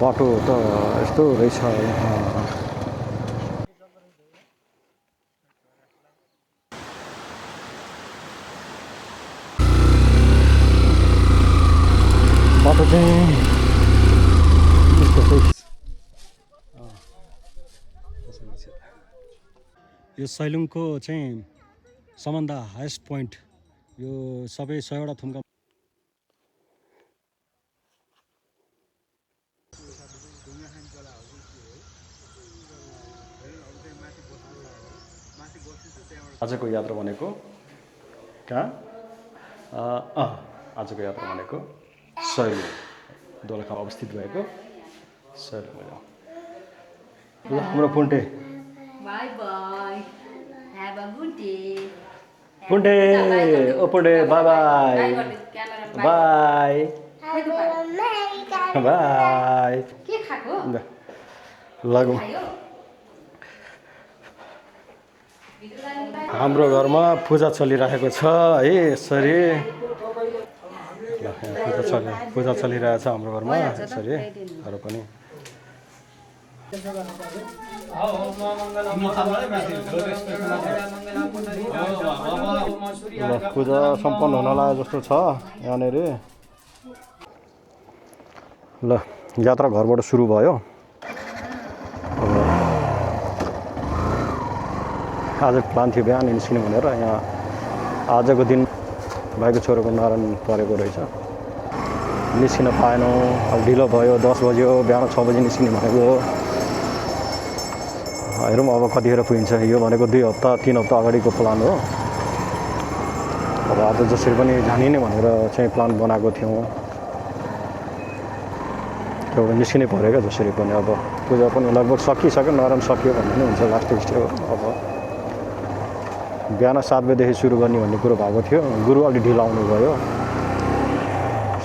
बाटो त यस्तो रहेछ। बाटो चाहिँ यो सैलुङको चाहिँ सबभन्दा हाइएस्ट पोइन्ट यो सबै 100वटा थुम्का आजको यात्रा भनेको कहाँ आजको यात्रा भनेको सैलुङ दोलखामा अवस्थित भएको सैलुङ हो। ल हाम्रो पुन्टे bye bye have a good day पुन्टे ओ पुन्टे बाई बाई बाई बाई के खाको लागौँ। हाम्रो घरमा पूजा चलिरहेको छ है यसरी पूजा चलिरहेछ हाम्रो घरमा यसरी अरू पनि पूजा सम्पन्न हुन लाग्यो जस्तो छ यहाँनिर। ल यात्रा घरबाट सुरु भयो। आज प्लान थियो बिहान निस्किने भनेर, यहाँ आजको दिन भाइको छोराको मरण परेको रहेछ, निस्किन पाएनौँ। अब ढिलो भयो, 10 बज्यो, बिहान 6 बजी निस्किने भनेको। हेरौँ अब कतिखेर पुगिन्छ। यो भनेको 2 हप्ता 3 हप्ता अगाडिको प्लान हो। अब आज जसरी पनि जानिने भनेर चाहिँ प्लान बनाएको थियौँ। एउटा निस्किनै पऱ्यो क्या जसरी पनि। अब पूजा पनि लगभग सकिसक्यो, नरम सकियो भन्ने नै हुन्छ, लास्ट स्टेज हो। अब बिहान 7 बजेदेखि सुरु गर्ने भन्ने कुरो भएको थियो। गुरु अलिक ढिलो आउनुभयो,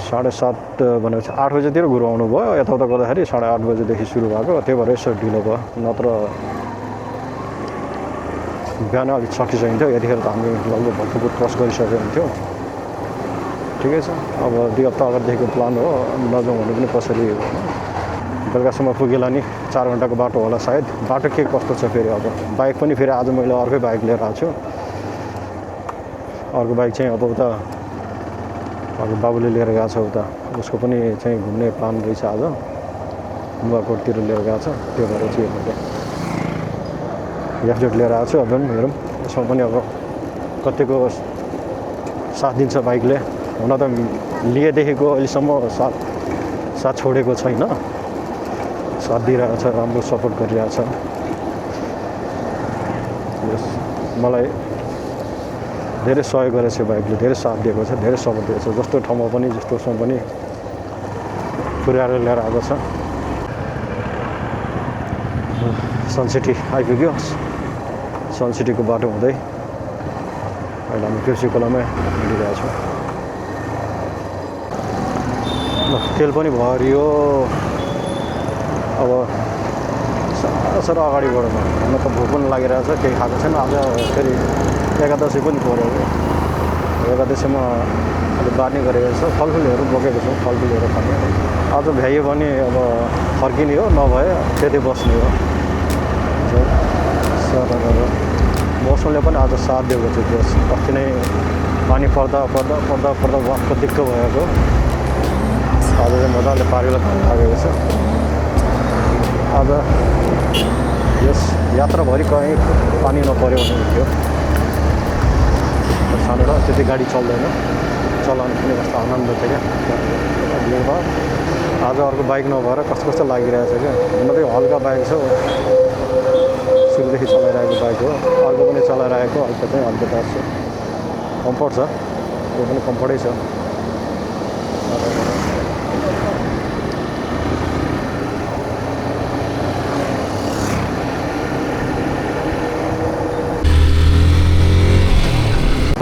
7:30 भनेपछि 8 बजेतिर गुरु आउनुभयो। यताउता गर्दाखेरि 8:30 बजेदेखि सुरु भएको, त्यही भएर यसो ढिलो भयो। नत्र बिहान अलिक सकिसकिन्थ्यो। यतिखेर त हामी लगभग भक्तपुर क्रस गरिसकेको हुन्थ्यौँ। ठिकै छ, अब 2 हप्ता अगाडिदेखिको प्लान हो, नजाउँ भने पनि कसरी बेलुकासम्म पुगेला नि। 4 घन्टाको बाटो होला सायद। बाटो के कस्तो छ फेरि। अब बाइक पनि फेरि आज मैले अर्कै बाइक लिएर आएको छु। अर्को बाइक चाहिँ अब उता अब बाबुले लिएर गएको छ, उता उसको पनि चाहिँ घुम्ने प्लान रहेछ आज, नुवाकोटतिर लिएर गएको छ। त्यो भएर चाहिँ मैले एफजेड लिएर आएको छु। अब पनि हेरौँ यसमा पनि अब कतिको साथ दिन्छ बाइकले। हुन त लिएदेखिको अहिलेसम्म साथ छोडेको छैन, साथ दिइरहेको छ, राम्रो सपोर्ट गरिरहेको छ। यस मलाई धेरै सहयोग गरेको छ बाइकले, धेरै साथ दिएको छ, धेरै सपोर्ट दिएको छ। जस्तो ठाउँमा पनि जस्तोसम्म पनि पुर्याएर लिएर आएको छ। सनसिटी आइपुग्यो। सनसिटीको बाटो हुँदै अहिले हामी कृषि खोलामै हिँडिरहेको छौँ। तेल पनि भरियो। अब साह्रो अगाडि बढ्नु हुन त भोक पनि लागिरहेछ, केही खाएको छैन। आज फेरि एकादशी पनि पऱ्यो। एकादशीमा अलिक बार्ने गरेको छ, फलफुलहरू बोकेको छौँ, फलफुलहरू खाने। आज भ्याइयो भने अब फर्किने हो, नभए त्यतै बस्ने हो। मौसमले पनि आज साथ दिएको छ। त्यस अस्ति नै पानी पर्दा वाक्क दिक्क भएको, आज चाहिँ मजाले पारिलो लागेको छ। आज यस यात्राभरि कहीँ पानी नपऱ्यो भने हुन्थ्यो। सानो र त्यति गाडी चल्दैन, चलाउनु पनि कस्तो आनन्द थियो क्या। भिडभाड आज अर्को बाइक नभएर कस्तो कस्तो लागिरहेको छ क्या। हुन त हल्का बाइक छ, सुरुदेखि चलाइरहेको बाइक हो। अर्को पनि चलाइरहेको, अर्को चाहिँ हल्का बाइक छ, कम्फर्ट छ, त्यो पनि कम्फर्टै छ।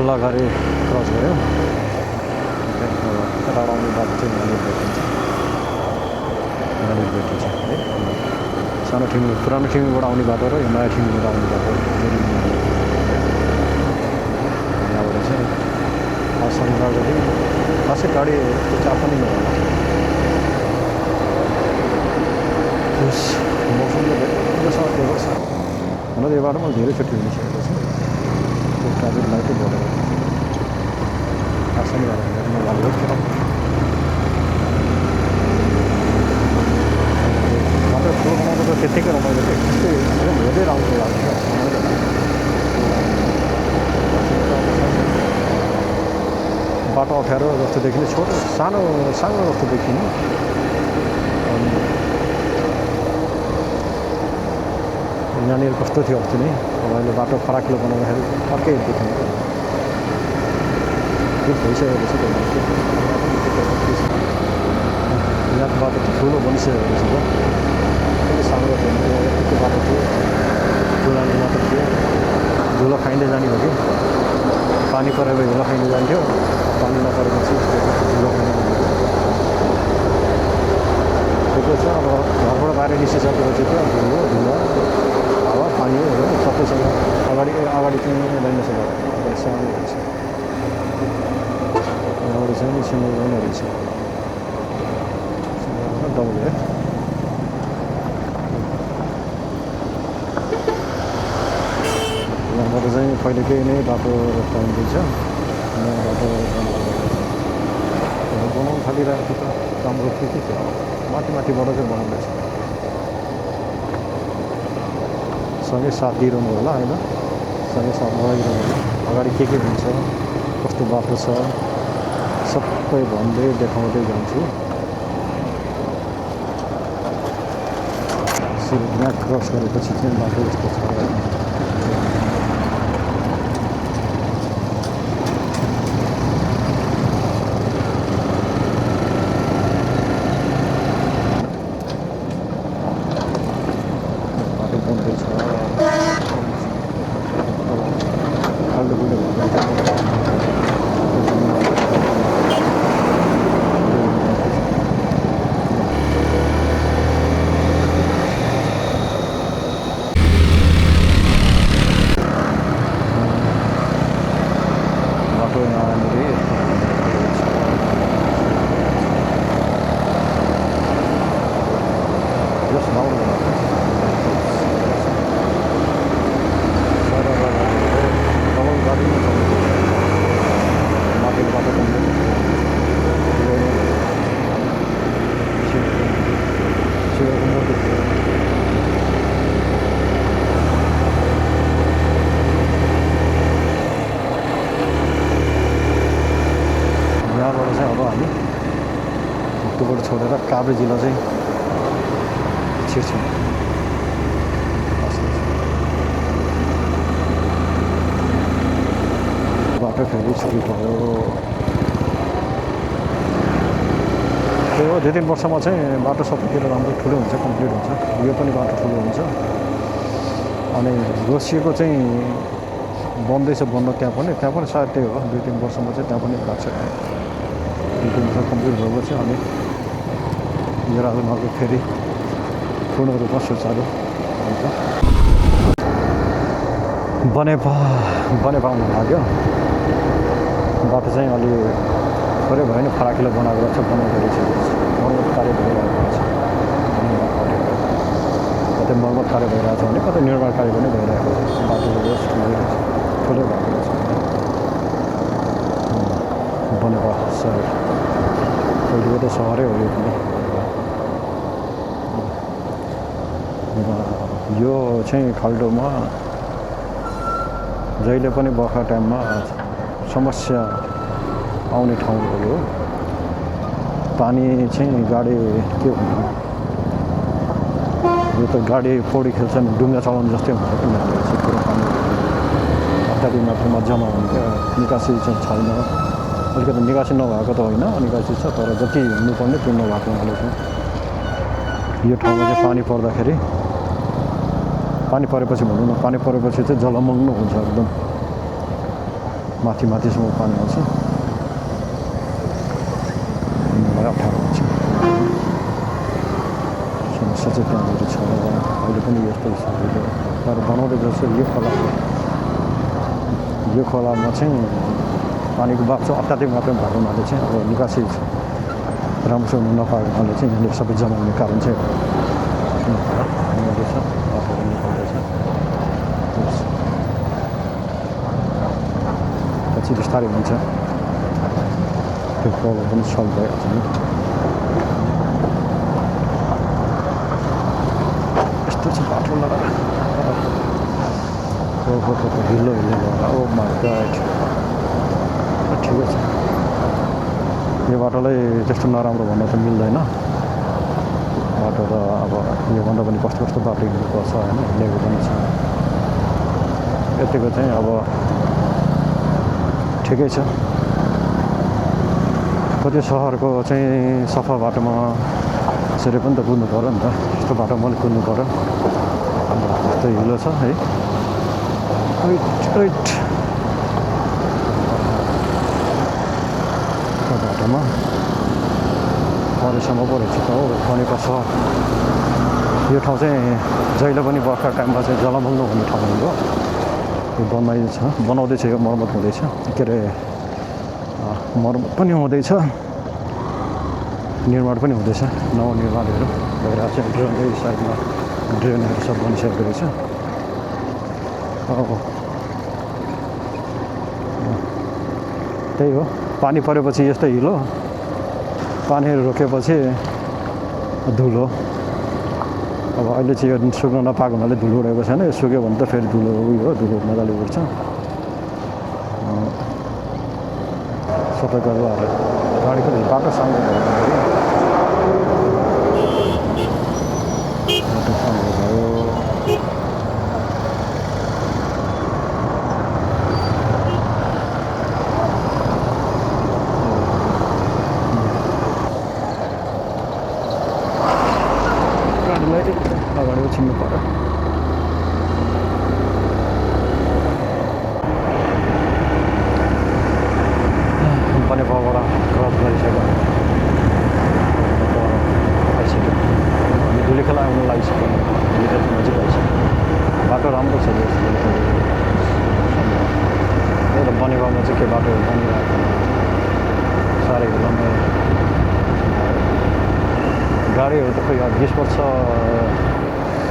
गाडी क्रस गऱ्यो। टाढा आउने बाटो चाहिँ यहाँनिर भेटिन्छ है। सानो ठिमी पुरानो ठिमीबाट आउने बाटो र यो नयाँ ठिमीबाट आउने बाटो यहाँबाट चाहिँ आज शनिबारको दिन खासै गाडी चाप पनि नहोला। मौसमले धेरै साथ दिएको छ हुन त यो बाटोमा धेरैचोटि हिँडिसकेको छु त्यो ट्राफिक लाइटै बढेर आसानी भएको थियो बाटो ठुलो बनाउँदा त त्यत्तिकै रमाइलो थियो त्यस्तै हेर्दै राम्रो लाग्छ बाटो अप्ठ्यारो जस्तो देखिने छोटो सानो सानो जस्तो देखिने यहाँनिर कस्तो थियो अस्ति नै अब अहिले बाटो फराकिलो बनाउँदाखेरि अर्कै देखिने त्यो भइसकेको छ यहाँ बाटो त ठुलो बनिसकेको रहेछ त कति सानो यतिको बाटो थियो धुलाले मात्र थियो धुलो खाइँदै जाने हो कि पानी परेर हिलो खाइँदै जान्थ्यो पानी नपरेपछि धुलो खाइँदै जान्थ्यो छ अब घरबाट बाहिर निस्किसकेपछि त धुलो धुलो हावा पानीहरू सबैसँग अगाडि चाहिँ रहेनछ अगाडि सानो रहेछ अगाडि चाहिँ सिङ्गल लाइन रहेछ डबल हेड यहाँबाट चाहिँ पहिलेकै नै बाटो पाइँदैछ नयाँ बाटो बनाउनु थालिरहेको त राम्रो के थियो माथि माथिबाट चाहिँ बनाउँदैछ सँगै साथ दिइरहनु होला होइन सँगै साथ लगाइरहनु होला अगाडि के हुन्छ कस्तो बाटो छ सबै भन्दै देखाउँदै जान्छु यहाँ क्रस गरेपछि चाहिँ बाटो यस्तो छ यहाँबाट चाहिँ अब हामी भक्तपुर छोडेर काभ्रे जिल्ला चाहिँ छिर्छौँ बाटो फेरि सुरु भयो त्यो 2-3 वर्षमा चाहिँ बाटो सबैतिर राम्रो ठुलो हुन्छ कम्प्लिट हुन्छ यो पनि बाटो ठुलो हुन्छ अनि रोसिएको चाहिँ बन्दैछ बन्न त्यहाँ पनि सायद त्यही हो 2-3 वर्षमा चाहिँ त्यहाँ पनि लाग्छ 2-3 वर्ष कम्प्लिट भएपछि अनि यो राजमार्ग फेरि पूर्ण रूपमा सुचारू हुन्छ बनेपा लाग्यो बाटो चाहिँ अलि थोरै भयो नि फराकिलो बनाएको रहेछ बनाउँदो रहेछ मर्मत कार्य भइरहेको रहेछ कतै मर्मत कार्य भइरहेको छ भने कतै निर्माण कार्य पनि भइरहेको छ बाटोको बेस ठुलै भएको रहेछ बनेपा सहर पहिलेको त सहरै हो यो चाहिँ खाल्डोमा जहिले पनि बर्खा टाइममा समस्या आउने ठाउँ हो पानी चाहिँ गाडी के भन्नु यो त गाडी पौडी खेल्छन् डुङ्गा चलाउनु जस्तै हुन्छ कि पुरो पानी अत्याधिक मात्रामा जम्मा हुन्छ निकासी चाहिँ छैन अलिकति निकासी नभएको त होइन निकासी छ तर जति हुनुपर्ने त्यो नभएको हुनाले चाहिँ यो ठाउँमा चाहिँ पानी पर्दाखेरि पानी परेपछि भनौँ न पानी परेपछि चाहिँ जलमग्न हुन्छ एकदम माथिसम्म पानी आउँछ अप्ठ्यारो हुन्छ समस्या चाहिँ त्यहाँनिर छ अहिले पनि यस्तो छ तर बनाउँदै जस्तो यो खोलामा चाहिँ पानीको बाप चाहिँ अत्याधिक मात्रामा भएको हुनाले चाहिँ अब निकासी राम्रोसँग हुन नपाएको हुनाले चाहिँ यहाँनिर सबै जमाउने कारण चाहिँ हुँदैछ बाटोहरू निकाल्दैछ पछि बिस्तारै हुन्छ त्यो प्रब्लम पनि सल्भ भइहाल्छ नि यस्तो चाहिँ बाटो लगाएर हिलो भएर ओ माई गॉड ठिकै छ यो बाटोलाई त्यस्तो नराम्रो भन्न त मिल्दैन बाटो त अब योभन्दा पनि कस्तो कस्तो बाटो हिँड्नुपर्छ होइन हिँडेको पनि छ यतिको चाहिँ अब ठिकै छ कति सहरको चाहिँ सफा बाटोमा यसरी पनि त कुद्नु पऱ्यो नि त यस्तो बाटोमा पनि कुद्नु पऱ्यो यस्तो हिलो छ है बाटोमा परेसम्म परेछ त हो बनेको छ यो ठाउँ चाहिँ जहिले पनि बर्खा टाइममा चाहिँ जलमग्न हुने ठाउँ हो यो बनाउँदैछ यो मर्मत हुँदैछ के अरे मर्मत पनि हुँदैछ निर्माण पनि हुँदैछ नवनिर्माणहरू भइरहेको छ ड्रेनको साइडमा ड्रेनहरू सब बनिसकेको रहेछ त्यही हो पानी परेपछि यस्तै हिलो पानीहरू रोकेपछि धुलो अब अहिले चाहिँ यो सुक्न नपाएको हुनाले धुलो उडेको छैन यो सुक्यो भने त फेरि धुलो उयो हो धुलो मजाले उड्छ सबै गरेर गाडीको बाटो साङ्गो भयो बाटो साङ्गो भयो अगाडि छिन्नु पर्यो पनि पाबाट क्रस गरिसक्यो आइसक्यो हामी धुलीखेला आउनु लागिसक्यो धुलीखेल नजिक आइसक्यो बाटो राम्रो छ एउटा बनेपामा चाहिँ के बाटो बनिरहेको साह्रै लामो गाडीहरू त खोइ 20 वर्ष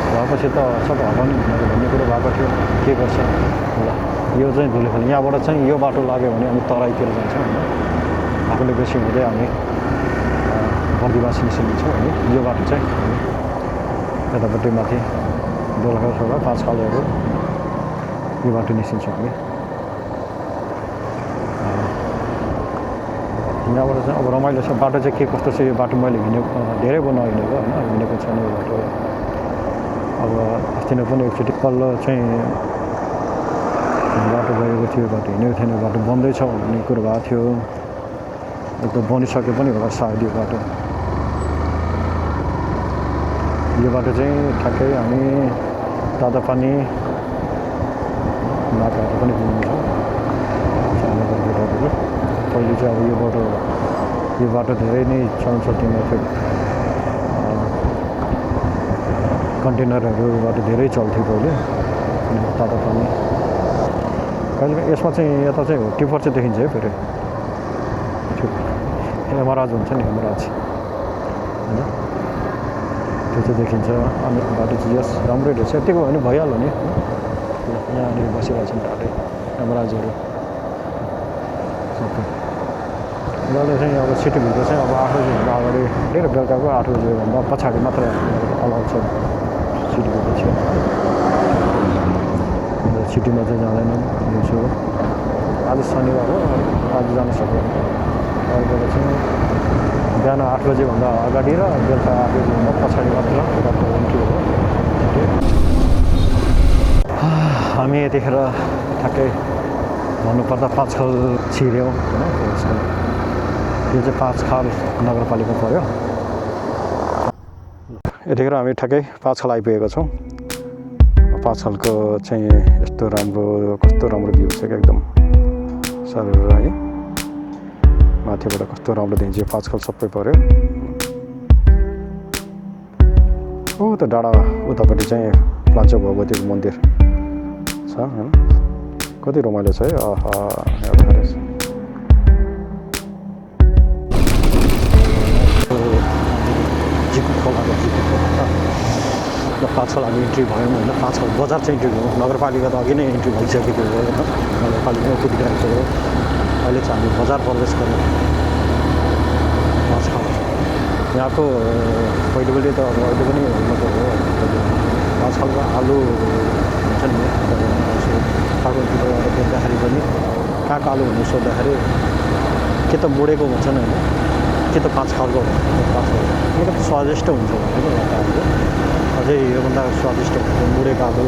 भएपछि त सब हटाउने भन्ने कुरो भएको थियो के गर्छ ल यो चाहिँ धुलीखेल यहाँबाट चाहिँ यो बाटो लाग्यो भने हामी तराईतिर जान्छौँ होइन आफूले बेसी हुँदै हामी बर्दिवास निस्किन्छौँ होइन यो बाटो चाहिँ यतापट्टि माथि दोलखासबाट 5 खालहरू यो बाटो निस्किन्छौँ हामी यहाँबाट चाहिँ अब रमाइलो छ बाटो चाहिँ के कस्तो छ यो बाटो मैले धेरै नहिँडेको होइन हिँडेको छैन यो बाटो अब अस्ति नै पनि एकचोटि पल्लो चाहिँ बाटो गएको थियो बाटो हिँडेको थिएन बाटो बन्दैछ भन्ने कुरो भएको थियो एकदम बनिसके पनि होला सायद यो बाटो चाहिँ ठ्याक्कै हामी तातापानी नाकाहरू पनि पुग्नुहुन्छ पहिले चाहिँ अब यो बाटो धेरै नै चल्तीमा थियो कन्टेनरहरूबाट धेरै चल्थ्यो पहिले अनि तातापानी कहिले यसमा चाहिँ यता चाहिँ टिपर चाहिँ देखिन्छ है फेरि यमराज हुन्छ नि यमराज होइन त्यो चाहिँ देखिन्छ अनि बाटो चाहिँ यस राम्रै रहेछ यतिको भने भइहाल्यो नि यहाँनिर बसिरहेको छन् टाढै यमराजहरू सबै उनीहरूले चाहिँ अब सिटीभित्र चाहिँ अब 8 बजीभन्दा अगाडि धेरै बेलुकाको 8 बजीभन्दा पछाडि मात्र अलाउ छ सिटीभित्र छ सिटीमा चाहिँ जाँदैनन् दिउँसो आज शनिबार हो आज जान सक्यो अर्को चाहिँ बिहान 8 बजीभन्दा अगाडि र बेलुका 8 बजीभन्दा पछाडि मात्र बाटो इन्ट्री हो हामी यतिखेर ठ्याक्कै भन्नुपर्दा 5 खाल छिर्यौँ होइन यो चाहिँ 5 खाल नगरपालिका पर्यो यतिखेर हामी ठ्याक्कै 5 खाल आइपुगेका छौँ 5 खालको चाहिँ यस्तो राम्रो कस्तो राम्रो भ्यू छ एकदम सर है माथिबाट कस्तो राम्रो देखिन्छ 5 खाल सबै पर्यो हो त डाँडा उतापट्टि चाहिँ प्लाचो भगवतीको मन्दिर छ होइन कति रमाइलो छ है आहा झिकुट खोलाको झिकुट खोला पाँचखोल हामी इन्ट्री भयौँ होइन पाँचखोल बजार चाहिँ इन्ट्री भयौँ नगरपालिका त अघि नै इन्ट्री भइसकेको हो होइन नगरपालिका कुदिरहेको हो अहिले चाहिँ हामी बजार प्रवेश गऱ्यौँ पाँचखोल यहाँको पहिले त अब अहिले पनि हुनको हो पाँचखोलको आलु हुन्छ नि कागोतिर गएर देख्दाखेरि पनि कहाँको आलु भन्ने सोद्धाखेरि के त मुडेको भन्छन् होइन कि त पाँचखोलको पाँचखोल निकै स्वादिष्ट हुन्छ भनेको आलु अझै योभन्दा स्वादिष्ट हुन्छ मुडेको आलु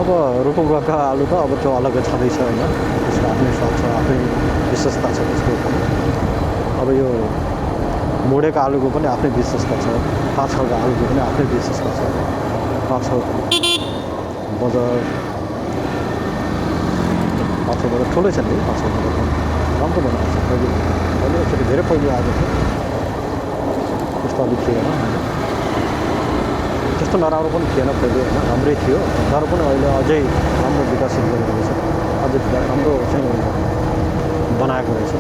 अब रोपो गएको आलु त अब त्यो अलग्गै छँदैछ होइन त्यसको आफ्नै स्वाद छ आफ्नै विशेषता छ त्यसको अब यो मुडेको आलुको पनि आफ्नै विशेषता छ पाँचखोलको आलुको पनि आफ्नै विशेषता छ पाँचखोल बजार पाँचखोलबाट ठुलै छ नि पाँचखोलबाट राम्रो बनाएको छ पहिले एकचोटि धेरै पहिले आएको थियो त्यस्तो अलिक थिएन त्यस्तो नराम्रो पनि थिएन पहिले होइन राम्रै थियो तर पनि अहिले अझै राम्रो विकसित गरेको रहेछ अझै राम्रो चाहिँ बनाएको रहेछ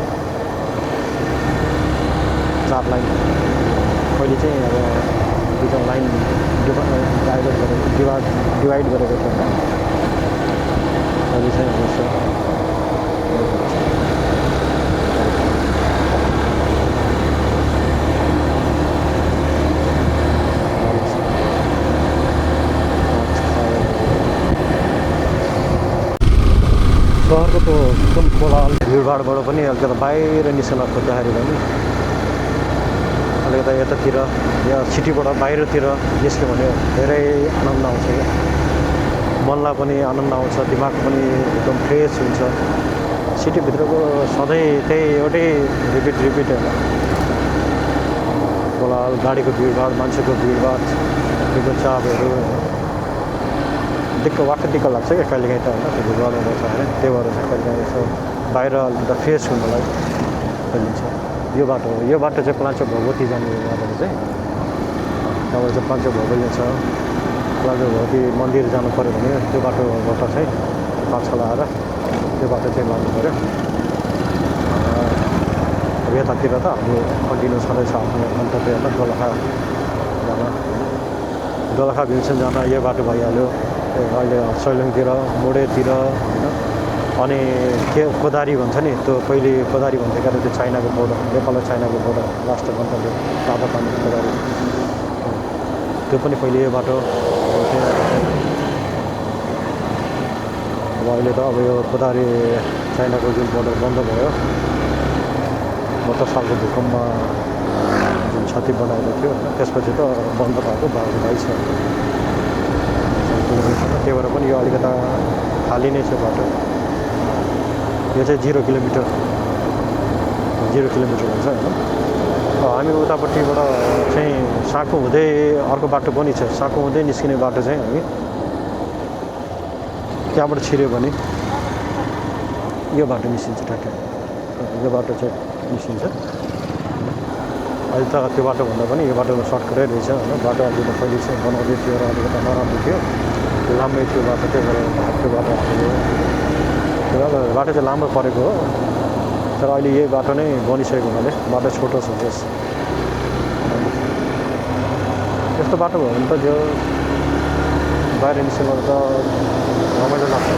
4 लाइन पहिले चाहिँ अब दुईवटा लाइन डिभाइड गरेको थियो होइन अहिले चाहिँ यसो सहरको त्यो एकदम कोलाहल भिडभाडबाट पनि अलिकति बाहिर निस्कन खोज्दाखेरि पनि अलिकति यतातिर या सिटीबाट बाहिरतिर निस्क्यो भने धेरै आनन्द आउँछ क्या मनलाई पनि आनन्द आउँछ दिमाग पनि एकदम फ्रेस हुन्छ सिटीभित्रको सधैँ त्यही एउटै रिपिट होइन कोलाहल गाडीको भिडभाड मान्छेको भिडभाड त्यो चापहरू वाक्क दिक्क लाग्छ क्या कहिलेकाहीँ त होइन त्यो भिडभाडमा बस्छ होइन त्यही भएर चाहिँ कहिलेकाहीँ यसो बाहिर अलिकति फ्रेस हुनलाई खोलिन्छ यो बाटो चाहिँ प्लान्चोक भगवती जाने बाटो चाहिँ त्यहाँबाट चाहिँ प्लान्चोक भगवती छ प्लान्चोक भगवती मन्दिर जानु पऱ्यो भने त्यो बाटोबाट चाहिँ पाँचखोल आएर त्यो बाटो चाहिँ लानु पऱ्यो अब यतातिर त हाम्रो कन्टिन्यू छँदैछ आफ्नो गन्तव्य होइन दोलखा भीमसेन जान यो बाटो भइहाल्यो अहिले सैलुङतिर मोडेतिर होइन अनि के कोदारी भन्छ नि त्यो पहिले कोदारी भन्थ्यो क्या त्यो चाइनाको बोर्डर नेपाल र चाइनाको बोर्डर राष्ट्र गन्तव्य ताजा पानी कोदारी त्यो पनि पहिले यो बाटो अब अहिले त अब यो कोदारी चाइनाको जुन बोर्डर बन्द भयो 72 सालको भूकम्पमा जुन क्षति बनाएको थियो होइन त्यसपछि त बन्द भएको भइछ त्यही भएर पनि यो अलिकता खाली नै छ बाटो यो चाहिँ 0 किलोमिटर हुन्छ होइन हामी उतापट्टिबाट चाहिँ साँको हुँदै अर्को बाटो पनि छ साँको हुँदै निस्किने बाटो चाहिँ हामी त्यहाँबाट छिर्यो भने यो बाटो निस्किन्छ ठ्याक्कै यो बाटो चाहिँ निस्किन्छ अहिले त त्यो बाटोभन्दा पनि यो बाटो सर्टकटै रहेछ होइन बाटो अहिले त पहिले चाहिँ बनाउँदै थियो र अलिकति नराम्रो थियो लामै थियो बाटो त्यही भएर त्यो बाटो आएको बाटो चाहिँ लामो परेको हो तर अहिले यही बाटो नै बनिसकेको हुनाले बाटो छोटो छ यस यस्तो बाटो भयो भने त त्यो बाहिर निस्केर त रमाइलो लाग्छ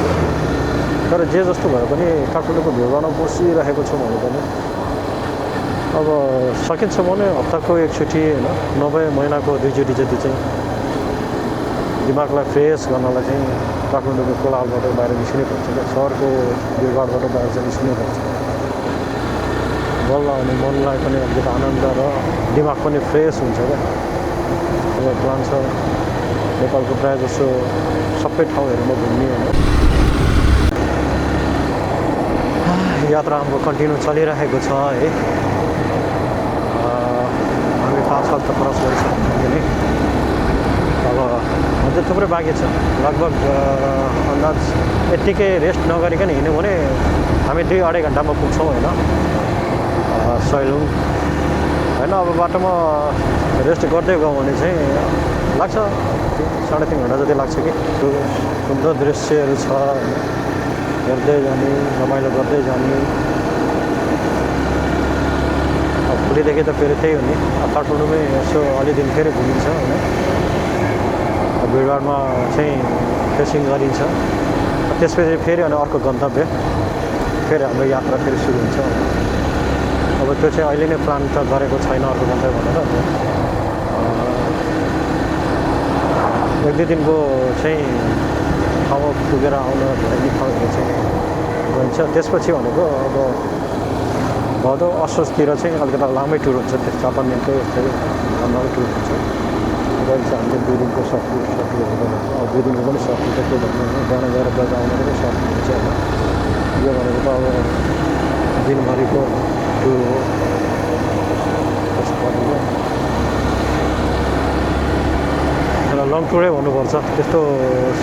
तर जे जस्तो भए पनि काठमाडौँको भिडभाडमा बसिरहेको छु भने पनि अब सकिन्छ भने हप्ताको एकचोटि होइन नभए महिनाको 2 चोटि जति चाहिँ दिमागलाई फ्रेस गर्नलाई चाहिँ काठमाडौँको कोलाहलबाट बाहिर निस्किनै पर्छ क्या सहरको भिडभाडबाट बाहिर चाहिँ निस्किनै पर्छ बल्ल अनि मनलाई पनि अलिकति आनन्द र दिमाग पनि फ्रेस हुन्छ क्या अब प्लान छ नेपालको प्रायः जसो सबै ठाउँहरूमा घुम्ने होइन यात्रा हाम्रो कन्टिन्यू चलिरहेको छ है हामी 5 साल त क्रस गरिसक्यो नि अब अझै थुप्रै बाँकी छ लगभग अन्दाज यत्तिकै रेस्ट नगरिकन हिँड्यौँ भने हामी 2-2.5 घन्टामा पुग्छौँ होइन सैलुङ होइन अब बाटोमा रेस्ट गर्दै गयौँ भने चाहिँ लाग्छ 3.5 घन्टा जति लाग्छ कि त्यो सुन्दर दृश्यहरू छ हेर्दै जाने रमाइलो गर्दै जाने अब भोलिदेखि त फेरि त्यही हो नि काठमाडौँमै यसो अलि दिन फेरि घुमिन्छ होइन भिडभाडमा चाहिँ फेसिङ गरिन्छ। त्यसपछि फेरि अनि अर्को गन्तव्य फेरि हाम्रो यात्रा फेरि सुरु हुन्छ। अब त्यो चाहिँ अहिले नै प्लान त गरेको छैन अर्को गन्तव्य भनेर। एक दुई दिनको चाहिँ ठाउँमा पुगेर आउन धेरै ठाउँहरू चाहिँ गइन्छ। त्यसपछि भनेको अब भदौ असोजतिर चाहिँ अलिकति लामै टुर हुन्छ। त्यो जापान दिनको यस्तै लामै टुर हुन्छ। अहिले चाहिँ हामीले 2 दिनको सफ्टवेयरहरू गर्नु। अब 2 दिनको पनि सफ्टवेयर त के भन्नु, बिहान गएर बेलुका आउनु पनि सफ्टवेयर हुन्छ होइन। यो भनेको त अब दिनभरिको टुर हो। त्यसलाई लङ टुरै भन्नुपर्छ, त्यस्तो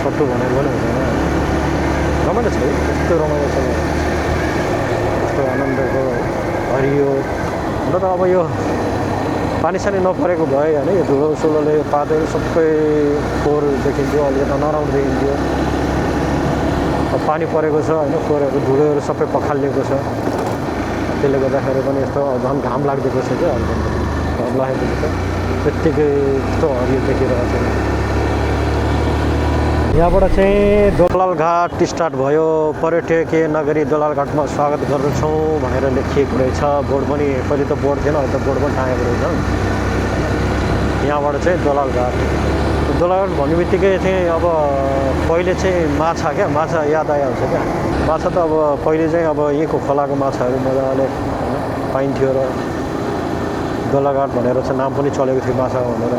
सर्ट टुर भनेको पनि हुँदैन। रमाइलो छ है, त्यस्तो रमाइलो छ, त्यस्तो आनन्दको हरियो। हुन त अब यो पानी सानी नपरेको भए होइन, यो धुलो सोलोले पातहरू सबै फोहोर देखिन्थ्यो, अलिकति नराम्रो देखिन्थ्यो। अब पानी परेको छ होइन, फोहोरहरू धुलोहरू सबै पखालिएको छ। त्यसले गर्दाखेरि पनि यस्तो झन् घाम लाग्दिएको छ क्या। घाम लागेपछि त त्यत्तिकै यस्तो हरियो देखिरहेको छ। यहाँबाट चाहिँ दोलालघाट स्टार्ट भयो। पर्यटकीय नगरी दोलालघाटमा स्वागत गर्दछौँ भनेर लेखिएको रहेछ। बोर्ड पनि पहिले त बोर्ड थिएन, अहिले त बोर्ड पनि टाँगेको रहेछ। यहाँबाट चाहिँ दोलालघाट भन्ने बित्तिकै चाहिँ अब पहिले चाहिँ माछा क्या, माछा याद आइहाल्छ क्या। माछा त अब पहिले चाहिँ अब यहीँको खोलाको माछाहरू मजाले पाइन्थ्यो र दोलाघाट भनेर चाहिँ नाम पनि चलेको थियो माछा भनेर।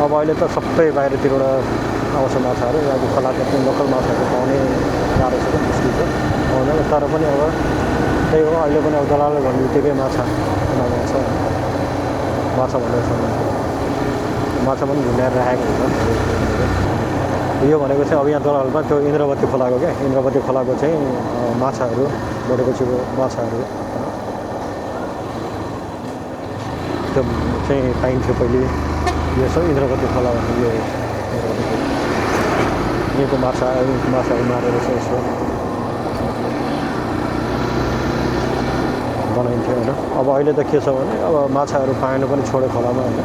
अब अहिले त सबै बाहिरतिरबाट आउँछ माछाहरू। यहाँको खोलाको चाहिँ लोकल माछाहरू पाउने गाह्रो छ, मुस्किल छ पाउँदैन। तर पनि अब त्यही हो, अहिले पनि अब दलाल भन्ने बित्तिकै माछा बनाउँछ। माछा भनेर माछा पनि झुन्डाएर राखेको हुन्छ। यो भनेको चाहिँ अब यहाँ दलालमा त्यो इन्द्रवती खोलाको क्या, इन्द्रवती खोलाको चाहिँ माछाहरू बढेपछिको माछाहरू त्यो चाहिँ पाइन्थ्यो पहिले। यो छ इन्द्रवती खोला भन्ने, यो यहीँको माछाहरू मारेर चाहिँ यसो बनाइन्थ्यो होइन। अब अहिले त के छ भने अब माछाहरू पाएन पनि छोड्यो खोलामा होइन।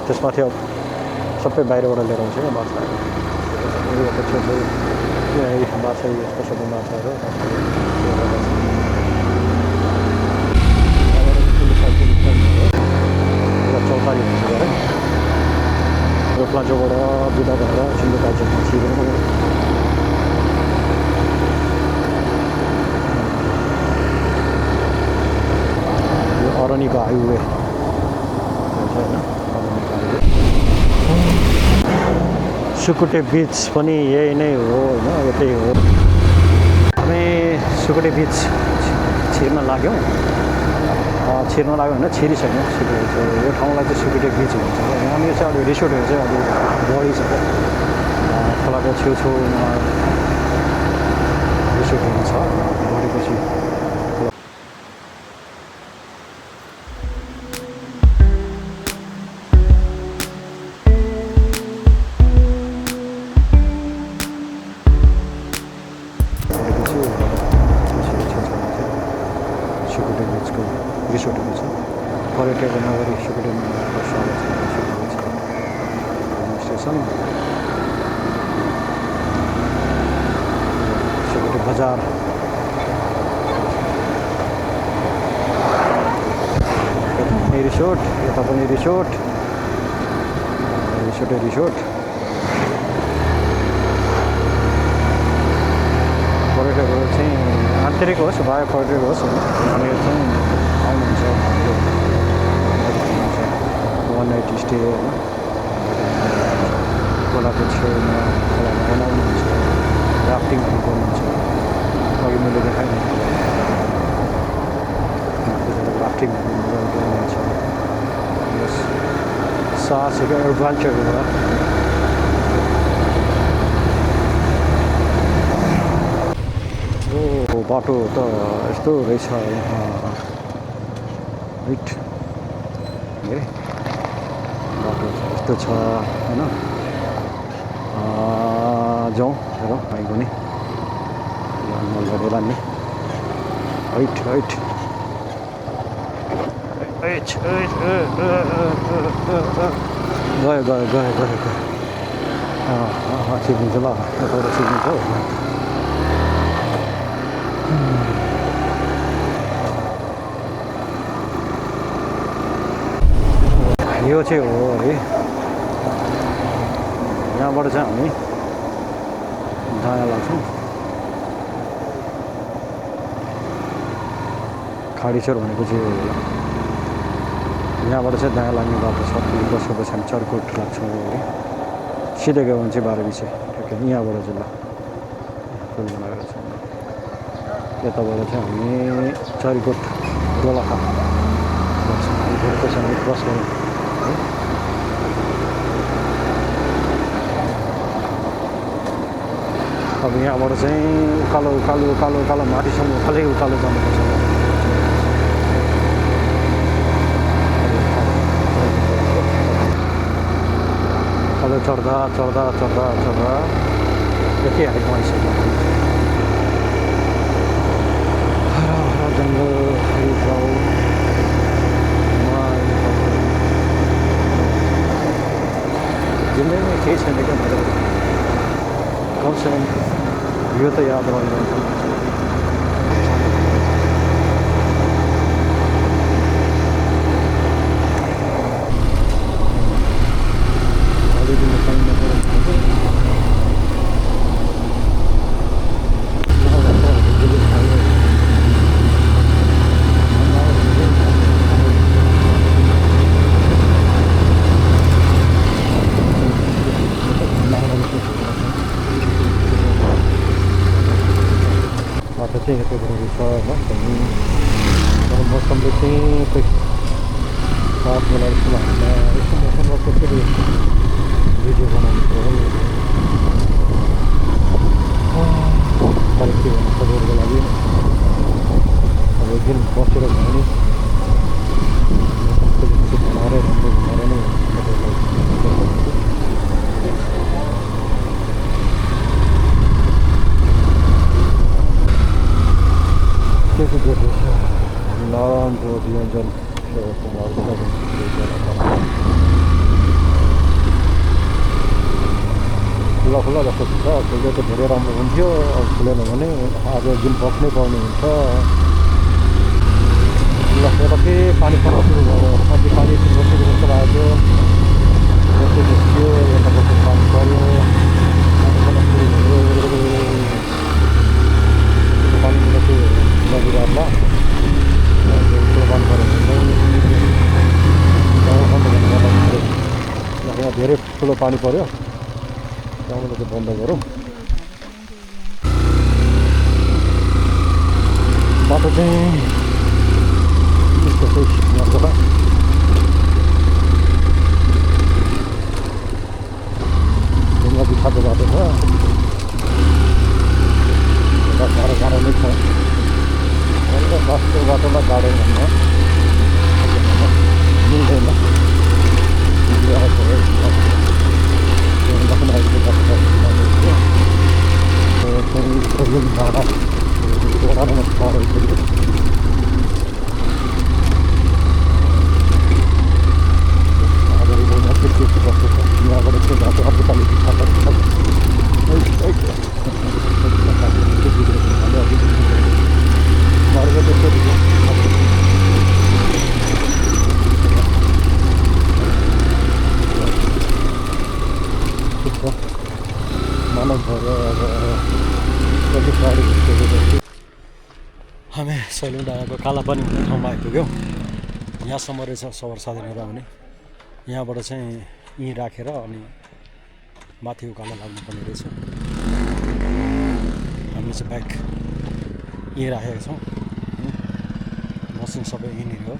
त्यसमाथि अब सबै बाहिरबाट लिएर आउँछ क्या माछाहरू। छेउछेउ माछा यस्तो सबै माछाहरू चौतारी हुन्छ है। प्लाजोबाट बिदा भएर सिन्धुपाल्चोक छिरेर यो अरनिको हाइवे हुन्छ होइन। सुकुटे बिच पनि यही नै हो होइन, यतै हो। हामी सुकुटे बिच छिर्न लाग्यौँ होइन, छिरिसक्यौँ। सुकुटे यो ठाउँलाई चाहिँ सुकुटे बिच भन्छ। यहाँनिर चाहिँ अलिक रिसोर्टहरू चाहिँ अलिक बढी छ क्या। खोलाको छेउछेउमा रिसोर्टहरू छ। बढेपछि सुकुटे बिचको रिसोर्टहरू छ। पर्यटक नगरी सुकुटेमा स्वागत छ। स्टेसन सुकुटे बजार रिसोर्ट, यता पनि रिसोर्ट। पर्यटकहरू चाहिँ आन्तरिक होस् बाह्य पर्यटक होस् भनेर चाहिँ आउनुहुन्छ। 1 नाइट स्टे होइन, खोलाको छेउमा खोलामा बनाउनुहुन्छ, राफ्टिङहरू गर्नुहुन्छ। अघि मैले देखाएँ राफ्टिङहरू गर्नुहुन्छ। यस साहसिक एडभेन्चरहरू भयो। बाटो त यस्तो रहेछ राइट। बाटो यस्तो छ होइन। जाउँ हेरौँ कहीँ पनि नल गरेर नि हाइट गयो सिद्धिन्छ ल यताबाट सिद्धिन्छ यो चाहिँ हो है यहाँबाट चाहिँ हामी दायाँ लाग्छौँ खाडीचोर भनेपछि यहाँबाट चाहिँ दायाँ लाग्ने बाटो छ बसेपछि हामी चर्कोट लाग्छौँ है सिधै गयो भने चाहिँ 12 बिसे ठ्याक्कै यहाँबाट चाहिँ ल पुल बनाएर छ यताबाट चाहिँ हामी चर्कोट दोलखा लाग्छौँ त्यसपछि हामी क्रस गरौँ है अब यहाँबाट चाहिँ उकालो उकालो उकालो उकालो माथिसम्म उकालै उकालो जानुपर्छ उकालो चढ्दा चढ्दा चढ्दा चढ्दा यति हाइटमा आइसक्यो हरा हरा जङ्गल हरियाली जिन्दगीमा केही छैन क्या मेरो कमसेकम यो त याद भइरहन्छ चाहिँ यस्तो गरेको छ होइन मौसमले चाहिँ खोइ साथ बनाएर जस्तो लाग्छ यस्तो मौसममा कसरी भिडियो बनाउनु पऱ्यो तर के भन्नु तपाईँहरूको लागि अब एक दिन बसेर भयो भने बनाएर राम्रो बनाएर नै तपाईँहरूलाई नराम्रो व्यञ्जन खुला खुला जस्तो छ खुल्दा त धेरै राम्रो हुन्थ्यो अब खुलेन भने आज एक दिन बस्नै पर्ने हुन्छ ल यता फेरि पानी पर्न सुरु भयो अझै पानी बसेको जस्तो लाग्यो जस्तो देखियो यता बसेर पानी पऱ्यो पानी नदिराला यहाँ धेरै ठुलो पानी पऱ्यो त्यहाँबाट चाहिँ बन्द गरौँ बाटो चाहिँ त्यसै यहाँबाट ढुङ्गा बिछाएको बाटो छ गाह्रो गाह्रो नै छ बाटो बाटोमा गाडो भन्न मिल्दैन हामी सैलुङ डाँडाको कालापानी भन्ने ठाउँमा आइपुग्यौँ यहाँसम्म रहेछ सवार साधनहरू आउने यहाँबाट चाहिँ यहीँ राखेर अनि माथि उकालो लाग्नुपर्ने रहेछ हामीले चाहिँ बाइक यहीँ राखेका छौँ मसिन सबै यहीँनिर हो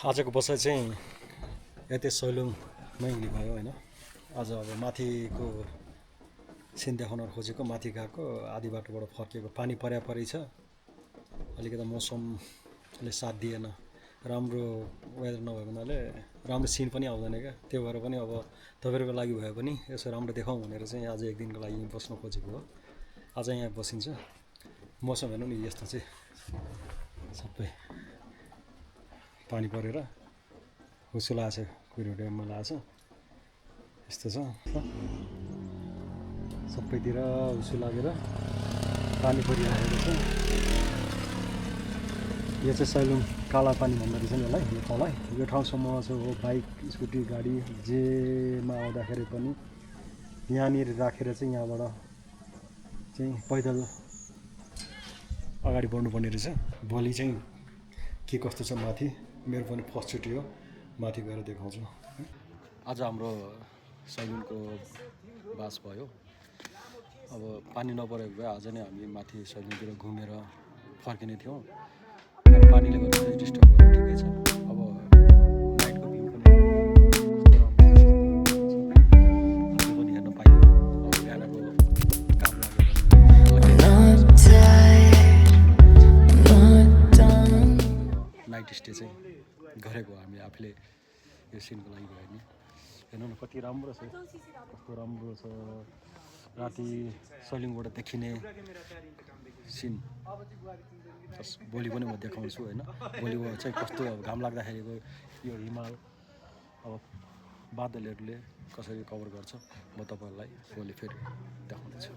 आजको बसाइ चाहिँ यतै सैलुङमै हुने भयो होइन आज अब माथिको सिन देखाउन खोजेको माथि गएको आधी बाटोबाट फर्केको पानी परै छ अलिकति मौसमले साथ दिएन राम्रो वेदर नभएको हुनाले राम्रो सिन पनि आउँदैन क्या त्यो भएर पनि अब तपाईँहरूको लागि भए पनि यसो राम्रो देखाउँ भनेर चाहिँ आज एक दिनको लागि बस्न खोजेको हो आज यहाँ बसिन्छ मौसम हेर्नु नि यस्तो चाहिँ सबै पानी परेर हुसो लागेको छ कुहिरो ड्याममा लागेको छ यस्तो छ सबैतिर उसो लागेर पानी परिरहेको छ। यो चाहिँ सैलुङ काला पानी भन्दो रहेछ नि यसलाई, यो ठाउँलाई। यो ठाउँसम्म चाहिँ हो बाइक स्कुटी गाडी जेमा आउँदाखेरि पनि यहाँनिर राखेर चाहिँ यहाँबाट चाहिँ पैदल अगाडि बढ्नुपर्ने रहेछ। भोलि चाहिँ के कस्तो छ माथि, मेरो पनि फर्स्टचोटि हो, माथि गएर देखाउँछु। आज हाम्रो सैलुङको बास भयो। अब पानी नपरेको भए आज नै हामी माथि सैलुङतिर घुमेर फर्किने थियौँ। पानीले गर्दा चाहिँ डिस्टर्ब गरेर ठिकै छ। अब नाइटको भ्यू पनि कस्तो पनि हेर्न पाइयो। अब बिहानको काम नाइट स्टे चाहिँ गरेको हामी आफूले यो सिनको लागि भयो नि। हेर्नु न कति राम्रो छ, कस्तो राम्रो छ राति सैलुङबाट देखिने सिन। भोलि पनि म देखाउँछु होइन। भोलि चाहिँ कस्तो अब घाम लाग्दाखेरिको यो हिमाल अब बादलहरूले कसरी कभर गर्छ म तपाईँहरूलाई भोलि फेरि देखाउनेछु।